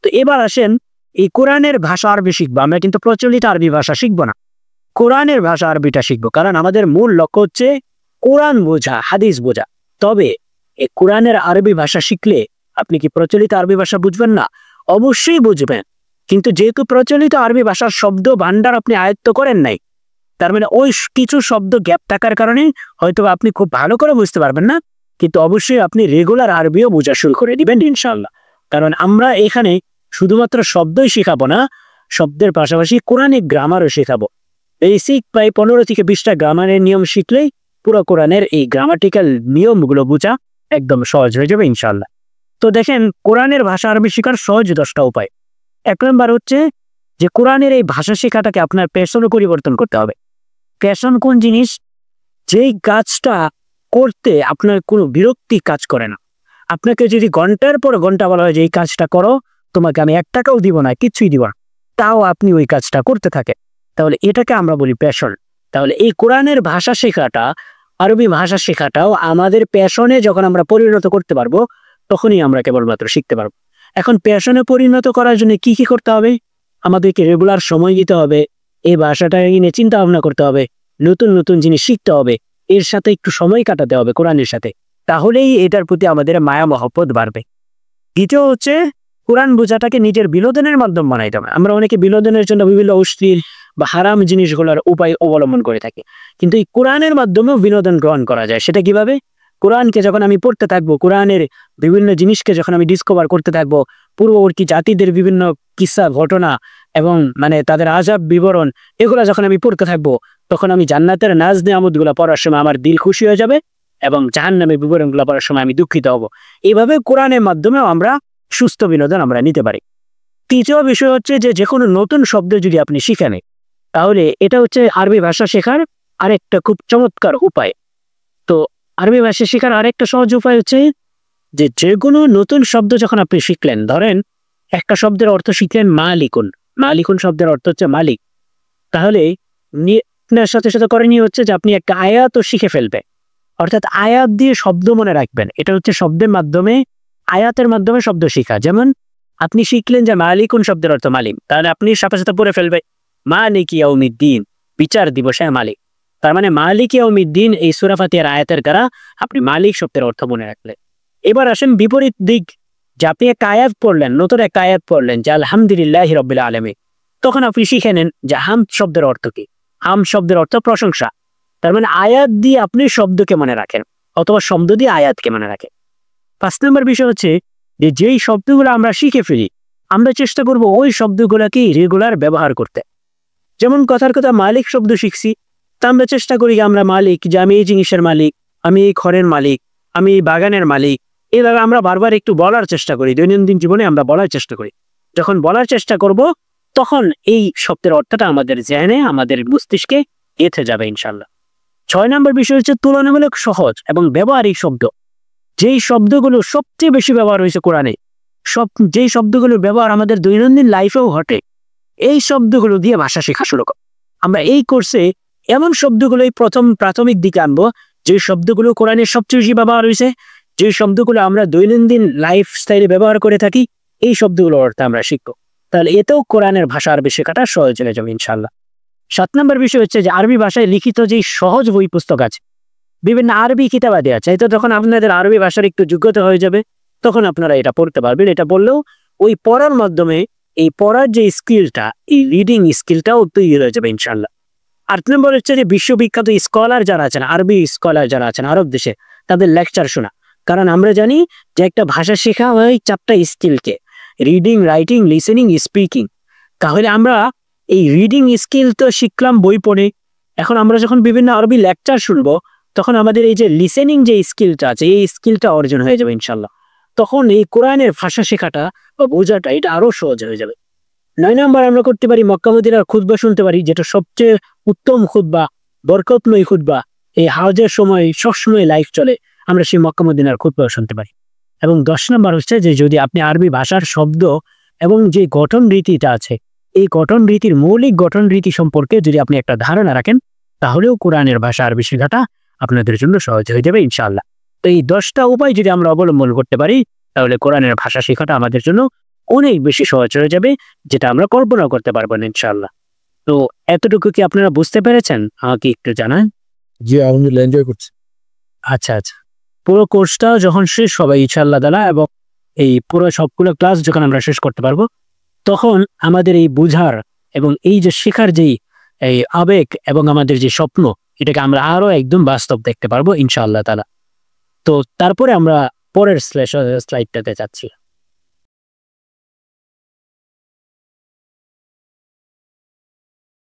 তো এবার আসেন এই কোরআনের ভাষা আরবি শিখবো, আমরা কিন্তু প্রচলিত আরবি ভাষা শিখবো না, কোরআনের ভাষা আরবিটা শিখবো। কারণ আমাদের মূল লক্ষ্য হচ্ছে কোরআন বোঝা, হাদিস বোঝা। তবে এই কোরআনের আরবি ভাষা শিখলে আপনি কি প্রচলিত আরবি ভাষা বুঝবেন না? অবশ্যই বুঝবেন, কিন্তু যেহেতু প্রচলিত আরবি ভাষার শব্দ ভান্ডার আপনি আয়ত্ত করেন নাই, তার মানে ওই কিছু শব্দ গ্যাপ থাকার কারণে হয়তো আপনি খুব ভালো করে বুঝতে পারবেন না, কিন্তু অবশ্যই আপনি রেগুলার আরবিও বোঝা শুরু করে দিবেন ইনশাআল্লাহ। কারণ আমরা এখানে শুধুমাত্র শব্দই শেখাবো না, শব্দের পাশাপাশি কোরআনিক গ্রামারও শেখাবো। বেসিক প্রায় 15 থেকে 20টা গ্রামারের নিয়ম শিখলেই পুরো কোরআনের এই গ্রামাটিক্যাল নিয়মগুলো বোঝা একদম সহজ হয়ে যাবে ইনশাআল্লাহ। তো দেখেন, কোরআনের ভাষা আরবি শেখার সহজ 10টা উপায়। 1 নম্বর হচ্ছে যে কোরআনের এই ভাষা শেখাটাকে আপনার প্যাশনে পরিবর্তন করতে হবে। প্যাশন কোন জিনিস? যেই কাজটা করতে আপনার কোনো বিরক্তি কাজ করে না। আপনাকে যদি ঘন্টার পর ঘন্টা বলা হয় যে এই কাজটা করো, তোমাকে আমি 1 টাকাও দিব না, কিচ্ছুই দিব না, তাও আপনি ওই কাজটা করতে থাকে, তাহলে এটাকে আমরা বলি প্যাশন। তাহলে এই কোরআনের ভাষা শেখাটা, আরবি ভাষা শেখাটাও আমাদের প্যাশনে যখন আমরা পরিণত করতে পারবো, তখনই আমরা কেবলমাত্র শিখতে পারবো। এখন প্যাশনে পরিণত করার জন্য কি কি করতে হবে? আমাদেরকে রেগুলার সময় দিতে হবে, এই ভাষাটা নিয়ে চিন্তা ভাবনা করতে হবে, নতুন নতুন জিনিস শিখতে হবে, এর সাথে একটু সময় কাটাতে হবে কোরআনের সাথে, তাহলেই এটার প্রতি আমাদের মায়া মহব্বত বাড়বে। দ্বিতীয় হচ্ছে কোরআন বোঝাটাকে নিজের বিনোদনের মাধ্যম বানাইতে হবে। আমরা অনেকে বিনোদনের জন্য বিভিন্ন অশ্লীল বা হারাম জিনিসগুলোর উপায় অবলম্বন করে থাকি, কিন্তু এই কোরআনের মাধ্যমেও বিনোদন গ্রহণ করা যায়। সেটা কিভাবে? কোরআনকে যখন আমি পড়তে থাকবো, কোরআনের বিভিন্ন জিনিসকে যখন আমি ডিসকভার করতে থাকবো, পূর্ববর্তী জাতিদের বিভিন্ন কিস্সা ঘটনা এবং তাদের আযাব বিবরণ, এগুলো যখন আমি পড়তে থাকবো, তখন আমি জান্নাতের নাজ নিয়ামতগুলো পড়ার সময় আমার দিল খুশি হয়ে যাবে এবং জাহান্নামের বিবরণগুলো পড়ার সময় আমি দুঃখিত হব। এইভাবে কোরআনের মাধ্যমেও আমরা সুস্থ বিনোদন আমরা নিতে পারি। তৃতীয় বিষয় হচ্ছে যে কোনো নতুন শব্দ যদি আপনি শিখেন, তাহলে এটা হচ্ছে আরবি ভাষা শেখার আরেকটা খুব চমৎকার উপায়। তো আরবি ভাষা শেখার আরেকটা সহজ উপায় হচ্ছে যে কোনো নতুন শব্দ যখন আপনি শিখলেন, ধরেন একটা শব্দের অর্থ শিখলেন মালিকুন, মালিকুন শব্দের অর্থ হচ্ছে মালিক, তাহলে আপনার সাথে সাথে করণীয় হচ্ছে যে আপনি একটা আয়াতও শিখে ফেলবে, অর্থাৎ আয়াত দিয়ে শব্দ মনে রাখবেন। এটা হচ্ছে শব্দের মাধ্যমে, আয়াতের মাধ্যমে শব্দ শিখা। যেমন আপনি শিখলেন যে মালিকুন শব্দের অর্থ মালিক, তাহলে আপনি সাথে সাথে পড়ে ফেলবে মালিক ইয়াউমিদ্দিন, বিচার দিবসে মালিক। তার মানে মালিক ইয়াউমিদ্দিন এই সূরা ফাতিহার আয়াতের দ্বারা আপনি মালিক শব্দের অর্থ মনে রাখলেন। এবার আসেন বিপরীত দিক, যে আপনি একটা আয়াত পড়লেন, নতুন একটা আয়াত পড়লেন যে আলহামদুলিল্লাহি রাব্বিল আলামিন, তখন আপনি শিখে নেন যে হামদ শব্দের অর্থ কি। হাম শব্দের অর্থ প্রশংসা। তার মানে আয়াত দিয়ে আপনি শব্দকে মনে রাখেন, অথবা শব্দ দিয়ে আয়াতকে মনে রাখেন। 5 নম্বর বিষয় হচ্ছে যে যেই শব্দগুলো আমরা শিখে ফেলি, আমরা চেষ্টা করব ওই শব্দগুলোকে রেগুলার ব্যবহার করতে। যেমন কথার কথা মালিক শব্দ শিখছি, তা আমরা চেষ্টা করি আমরা মালিক, যে আমি এই জিনিসের মালিক, আমি এই ঘরের মালিক, আমি এই বাগানের মালিক, এভাবে আমরা বারবার একটু বলার চেষ্টা করি, দৈনন্দিন জীবনে আমরা বলার চেষ্টা করি। যখন বলার চেষ্টা করব, তখন এই শব্দের অর্থটা আমাদের জেনে, আমাদের মস্তিষ্কে গেঁথে যাবে ইনশাল্লাহ। 6 নম্বর বিষয় হচ্ছে তুলনামূলক সহজ এবং ব্যবহারিক শব্দ। যেই শব্দগুলো সবচেয়ে বেশি ব্যবহার হয়েছে কোরআনে, যেই শব্দগুলোর ব্যবহার আমাদের দৈনন্দিন লাইফেও ঘটে, এই শব্দগুলো দিয়ে ভাষা শেখা শুরু করো। আমরা এই কোর্সে এমন শব্দগুলোই প্রাথমিক দিকে আনবো, যে শব্দগুলো কোরআনের সবচেয়ে বেশি ব্যবহার হয়েছে, যে শব্দগুলো আমরা দৈনন্দিন লাইফ স্টাইলে ব্যবহার করে থাকি, এই শব্দগুলোর অর্থ আমরা শিখবো। তাহলে এতেও কোরআনের ভাষা আরবি শেখাটা সহজ হয়ে যাবে ইনশাল্লাহ। 7 নম্বর বিষয় হচ্ছে যে আরবি ভাষায় লিখিত যেই সহজ বই পুস্তক আছে, বিভিন্ন আরবি কিতাবাদি আছে, এটা যখন আপনাদের আরবি ভাষার একটু যোগ্যতা হয়ে যাবে, তখন আপনারা এটা পড়তে পারবেন। এটা বললেও ওই পড়ার মাধ্যমে এই পড়ার যে স্কিলটা, এই রিডিং স্কিলটাও তৈরি হয়ে যাবে ইনশাল্লাহ। 8 নম্বর হচ্ছে যে বিশ্ববিখ্যাত স্কলার যারা আছেন, আরবি স্কলার যারা আছেন আরব দেশে, তাদের লেকচার শোনা। কারণ আমরা জানি যে একটা ভাষা শেখা হয় 4টা স্কিলকে, রিডিং, রাইটিং, লিসেনিং, স্পিকিং। তাহলে আমরা এই রিডিং স্কিল তো শিখলাম বই পড়ে, এখন আমরা যখন বিভিন্ন আরবি লেকচার শুনবো, তখন আমাদের এই যে লিসেনিং যে স্কিলটা আছে, এই স্কিলটা অর্জন হয়ে যাবে ইনশাল্লাহ। তখন এই কোরআনের ভাষা শেখাটা বা বোঝাটা এটা আরো সহজ হয়ে যাবে। 9 নম্বর আমরা করতে পারি মক্কা মদিনার খুতবা শুনতে পারি, যেটা সবচেয়ে উত্তম খুতবা, বরকতময় খুতবা। এই হজের সময় সবসময় লাইভ চলে, আমরা সেই মক্কা মদিনার খুতবা শুনতে পারি। এবং 10 নম্বর হচ্ছে যে যদি আপনি আরবি ভাষার শব্দ এবং যে গঠন রীতিটা আছে, এই গঠন রীতির মৌলিক গঠন রীতি সম্পর্কে যদি আপনি একটা ধারণা রাখেন, তাহলেও কোরআনের ভাষা আরবি শেখাটা আপনাদের জন্য সহজ হয়ে যাবে ইনশাআল্লাহ। তো এই 10টা উপায় যদি আমরা অবলম্বন করতে পারি, তাহলে কোরআনের ভাষা শেখাটা আমাদের জন্য অনেক বেশি সহজ হয়ে যাবে, যেটা আমরা কল্পনা করতে পারবো না ইনশাআল্লাহ। তো এতটুকু কি আপনারা বুঝতে পেরেছেন? আমাকে একটু জানান। জি আলহামদুলিল্লাহ, এনজয় করছি। আচ্ছা আচ্ছা, পুরো কোর্সটা যখন শেষ হবে ইনশাআল্লাহ তাআলা, এবং এই পুরো সবগুলো ক্লাস যখন আমরা শেষ করতে পারবো, তখন আমাদের এই বুঝার এবং এই যে শেখার যেই এই আবেগ এবং আমাদের যে স্বপ্ন, এটাকে আমরা আরো একদম বাস্তব দেখতে পারবো ইনশাআল্লাহ তাআলা। তো তারপরে আমরা পরের স্লাইডটাতে যাচ্ছি।